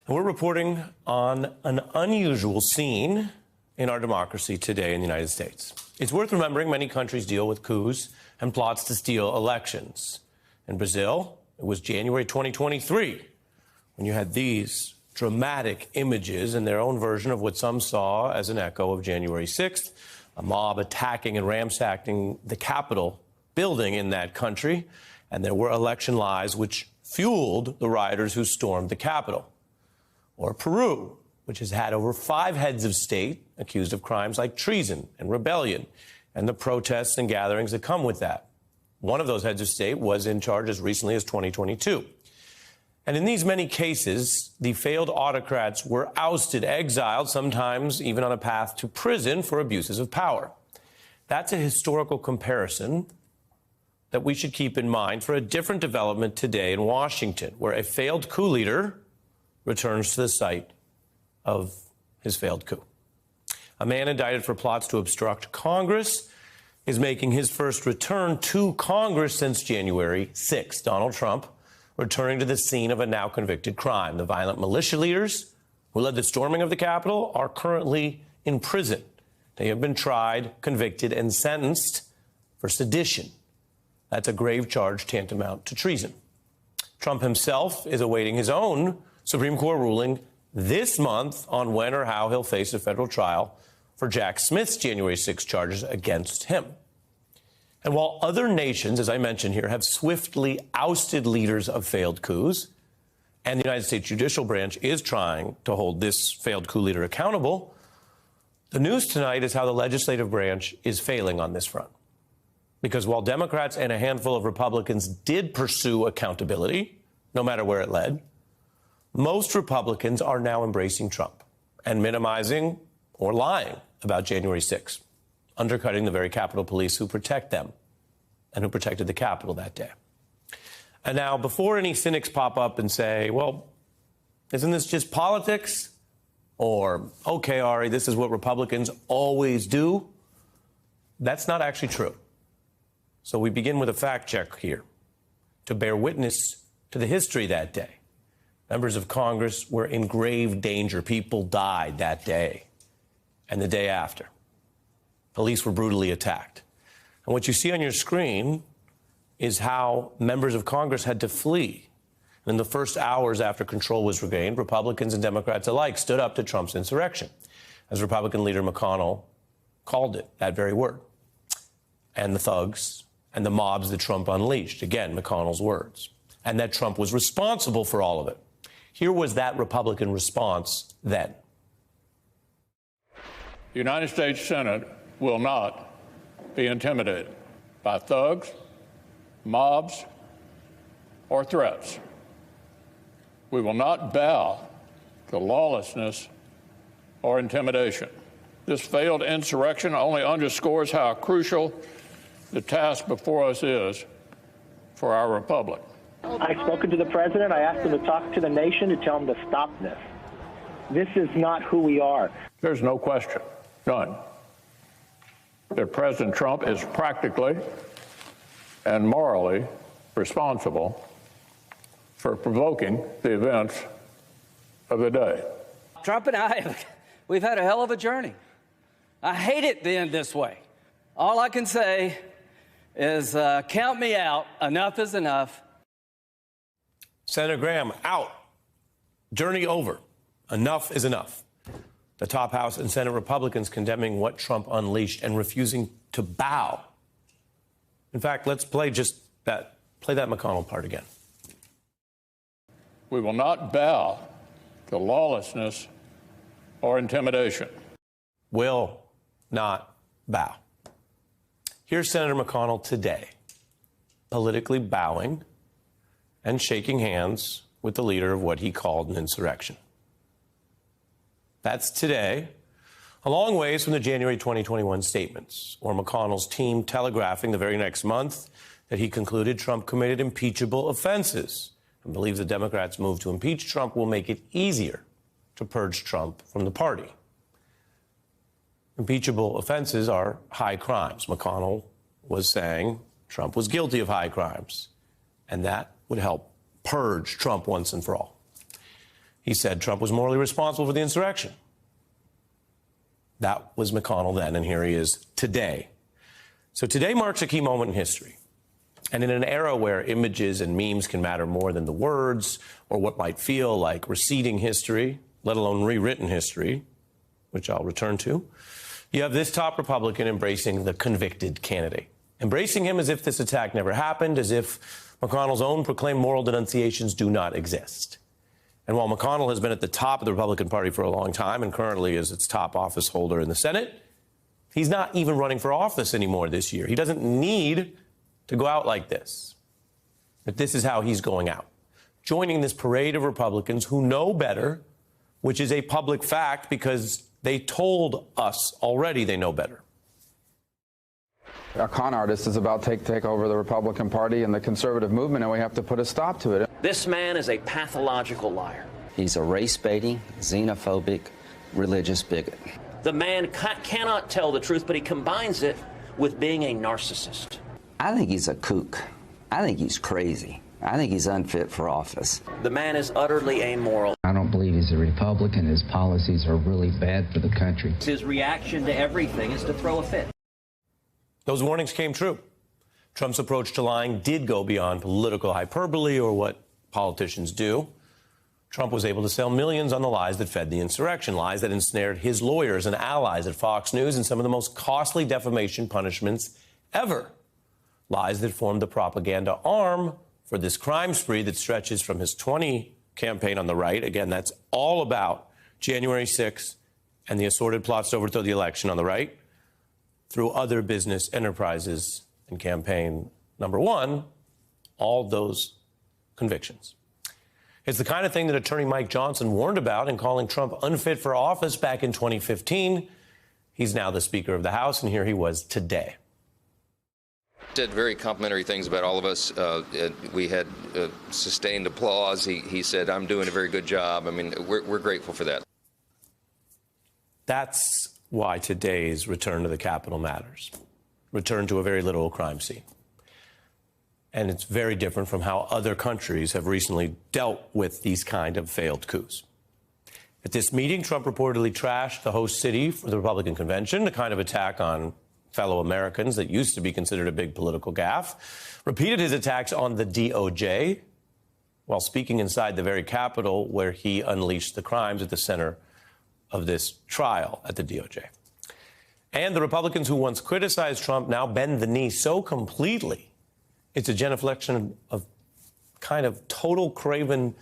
We're reporting on an unusual scene in our democracy today in the United States. It's worth remembering many countries deal with coups and plots to steal elections. In Brazil, it was January 2023 when you had these dramatic images in their own version of what some saw as an echo of January 6th, a mob attacking and ransacking the Capitol building in that country. And there were election lies which fueled the rioters who stormed the Capitol. Or Peru, which has had over 5 heads of state accused of crimes like treason and rebellion, and the protests and gatherings that come with that. One of those heads of state was in charge as recently as 2022. And in these many cases, the failed autocrats were ousted, exiled, sometimes even on a path to prison for abuses of power. That's a historical comparison that we should keep in mind for a different development today in Washington, where a failed coup leader returns to the site of his failed coup. A man indicted for plots to obstruct Congress is making his first return to Congress since January 6. Donald Trump returning to the scene of a now convicted crime. The violent militia leaders who led the storming of the Capitol are currently in prison. They have been tried, convicted, and sentenced for sedition. That's a grave charge tantamount to treason. Trump himself is awaiting his own Supreme Court ruling this month on when or how he'll face a federal trial for Jack Smith's January 6 charges against him. And while other nations, as I mentioned here, have swiftly ousted leaders of failed coups, and the United States judicial branch is trying to hold this failed coup leader accountable, the news tonight is how the legislative branch is failing on this front. Because while Democrats and a handful of Republicans did pursue accountability, no matter where it led, most Republicans are now embracing Trump and minimizing or lying about January 6th, undercutting the very Capitol Police who protect them and who protected the Capitol that day. And now, before any cynics pop up and say, well, isn't this just politics? Or, okay, Ari, this is what Republicans always do. That's not actually true. So we begin with a fact check here to bear witness to the history that day. Members of Congress were in grave danger. People died that day and the day after. Police were brutally attacked. And what you see on your screen is how members of Congress had to flee. And in the first hours after control was regained, Republicans and Democrats alike stood up to Trump's insurrection, as Republican leader McConnell called it, that very word. And the thugs and the mobs that Trump unleashed, again, McConnell's words, and that Trump was responsible for all of it. Here was that Republican response then. The United States Senate will not be intimidated by thugs, mobs, or threats. We will not bow to lawlessness or intimidation. This failed insurrection only underscores how crucial the task before us is for our republic. I've spoken to the president. I asked him to talk to the nation to tell him to stop this. This is not who we are. There's no question, none, that President Trump is practically and morally responsible for provoking the events of the day. Trump and we've had a hell of a journey. I hate it to end this way. All I can say is count me out. Enough is enough. Senator Graham, out. Journey over. Enough is enough. The top House and Senate Republicans condemning what Trump unleashed and refusing to bow. In fact, let's play just that. Play that McConnell part again. We will not bow to lawlessness or intimidation. Will not bow. Here's Senator McConnell today, politically bowing and shaking hands with the leader of what he called an insurrection. That's today, a long ways from the January 2021 statements, or McConnell's team telegraphing the very next month that he concluded Trump committed impeachable offenses and believes the Democrats' move to impeach Trump will make it easier to purge Trump from the party. Impeachable offenses are high crimes. McConnell was saying Trump was guilty of high crimes, and that would help purge Trump once and for all. he said Trump was morally responsible for the insurrection. That was McConnell then, and here he is today. So today marks a key moment in history. And in an era where images and memes can matter more than the words or what might feel like receding history, let alone rewritten history, which I'll return to, you have this top Republican embracing the convicted candidate, embracing him as if this attack never happened, as if McConnell's own proclaimed moral denunciations do not exist. And while McConnell has been at the top of the Republican Party for a long time and currently is its top office holder in the Senate, he's not even running for office anymore this year. He doesn't need to go out like this. But this is how he's going out, joining this parade of Republicans who know better, which is a public fact because they told us already they know better. A con artist is about to take over the Republican Party and the conservative movement, and we have to put a stop to it. This man is a pathological liar. He's a race-baiting, xenophobic, religious bigot. The man cannot tell the truth, but he combines it with being a narcissist. I think he's a kook. I think he's crazy. I think he's unfit for office. The man is utterly amoral. I don't believe he's a Republican. His policies are really bad for the country. His reaction to everything is to throw a fit. Those warnings came true. Trump's approach to lying did go beyond political hyperbole or what politicians do. Trump was able to sell millions on the lies that fed the insurrection, lies that ensnared his lawyers and allies at Fox News and some of the most costly defamation punishments ever. Lies that formed the propaganda arm for this crime spree that stretches from his 20 campaign on the right. Again, that's all about January 6th and the assorted plots to overthrow the election on the right, through other business enterprises and campaign number one, all those convictions. It's the kind of thing that Attorney Mike Johnson warned about in calling Trump unfit for office back in 2015. He's now the Speaker of the House, and here he was today. Said very complimentary things about all of us. We had sustained applause. He said, I'm doing a very good job. I mean, we're grateful for that. That's why today's return to the Capitol matters. Return to a very literal crime scene. And it's very different from how other countries have recently dealt with these kind of failed coups. At this meeting, Trump reportedly trashed the host city for the Republican convention, the kind of attack on fellow Americans that used to be considered a big political gaffe, repeated his attacks on the DOJ while speaking inside the very Capitol where he unleashed the crimes at the center of this trial at the DOJ. And the Republicans who once criticized Trump now bend the knee so completely, it's a genuflection of kind of total craven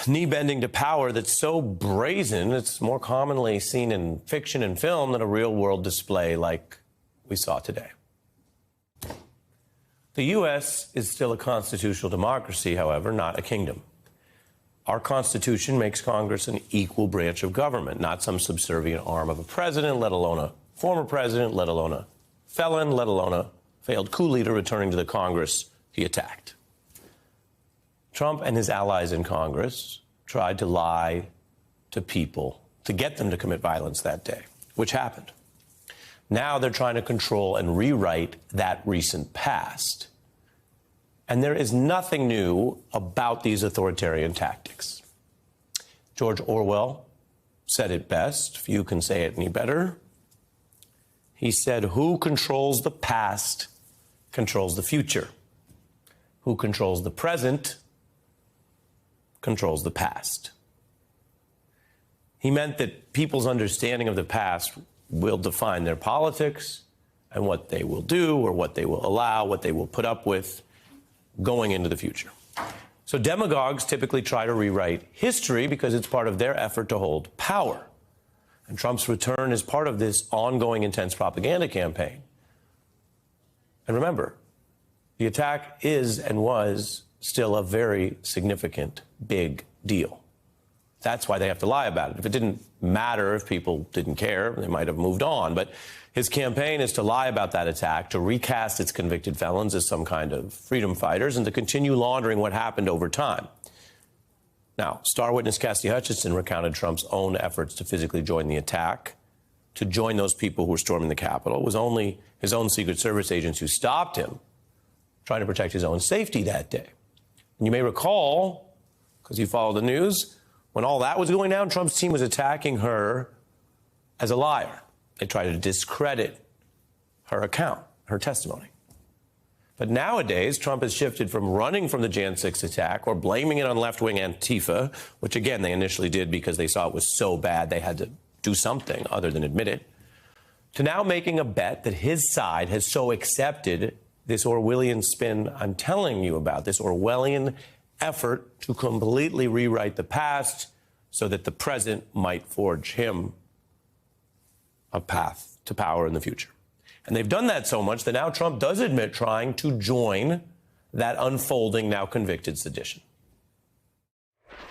knee bending to power that's so brazen, it's more commonly seen in fiction and film than a real world display like we saw today. The U.S. is still a constitutional democracy, however, not a kingdom. Our Constitution makes Congress an equal branch of government, not some subservient arm of a president, let alone a former president, let alone a felon, let alone a failed coup leader returning to the Congress he attacked. Trump and his allies in Congress tried to lie to people to get them to commit violence that day, which happened. Now they're trying to control and rewrite that recent past. And there is nothing new about these authoritarian tactics. George Orwell said it best. Few can say it any better. He said, who controls the past controls the future. Who controls the present controls the past. He meant that people's understanding of the past will define their politics and what they will do or what they will allow, what they will put up with going into the future. So demagogues typically try to rewrite history because it's part of their effort to hold power. And Trump's return is part of this ongoing intense propaganda campaign. And remember, the attack is and was still a very significant, big deal. That's why they have to lie about it. If it didn't matter, if people didn't care, they might have moved on. But his campaign is to lie about that attack, to recast its convicted felons as some kind of freedom fighters, and to continue laundering what happened over time. Now, star witness Cassidy Hutchinson recounted Trump's own efforts to physically join the attack, to join those people who were storming the Capitol. It was only his own Secret Service agents who stopped him, trying to protect his own safety that day. And you may recall, because you follow the news, When all that was going down, Trump's team was attacking her as a liar. They tried to discredit her account, her testimony. But nowadays, Trump has shifted from running from the Jan 6 attack or blaming it on left-wing Antifa, which, again, they initially did because they saw it was so bad they had to do something other than admit it, to now making a bet that his side has so accepted this Orwellian spin I'm telling you about, this Orwellian effort to completely rewrite the past so that the present might forge him a path to power in the future. And they've done that so much that now Trump does admit trying to join that unfolding, now convicted sedition.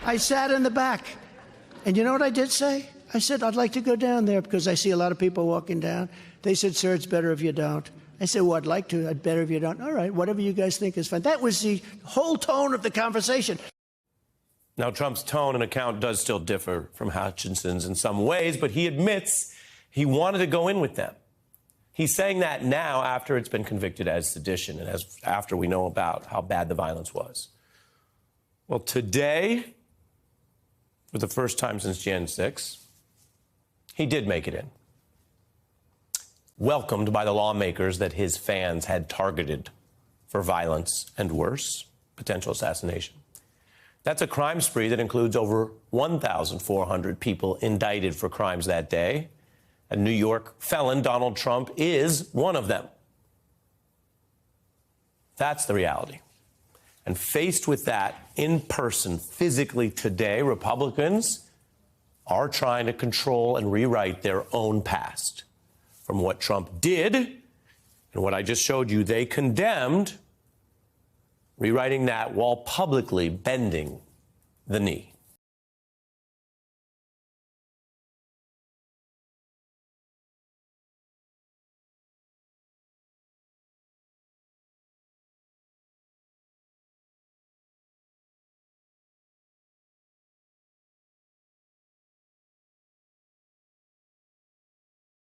I sat in the back, and you know what I did say? I said, I'd like to go down there because I see a lot of people walking down. They said, sir, it's better if you don't. I said, well, I'd like to. I'd better if you don't. All right, whatever you guys think is fine. That was the whole tone of the conversation. Now, Trump's tone and account does still differ from Hutchinson's in some ways, but he admits he wanted to go in with them. He's saying that now after it's been convicted as sedition and after we know about how bad the violence was. Well, today, for the first time since Jan 6, he did make it in. Welcomed by the lawmakers that his fans had targeted for violence and worse, potential assassination. That's a crime spree that includes over 1,400 people indicted for crimes that day. A New York felon, Donald Trump, is one of them. That's the reality. And faced with that in person, physically today, Republicans are trying to control and rewrite their own past. From what Trump did and what I just showed you, they condemned, rewriting that while publicly bending the knee.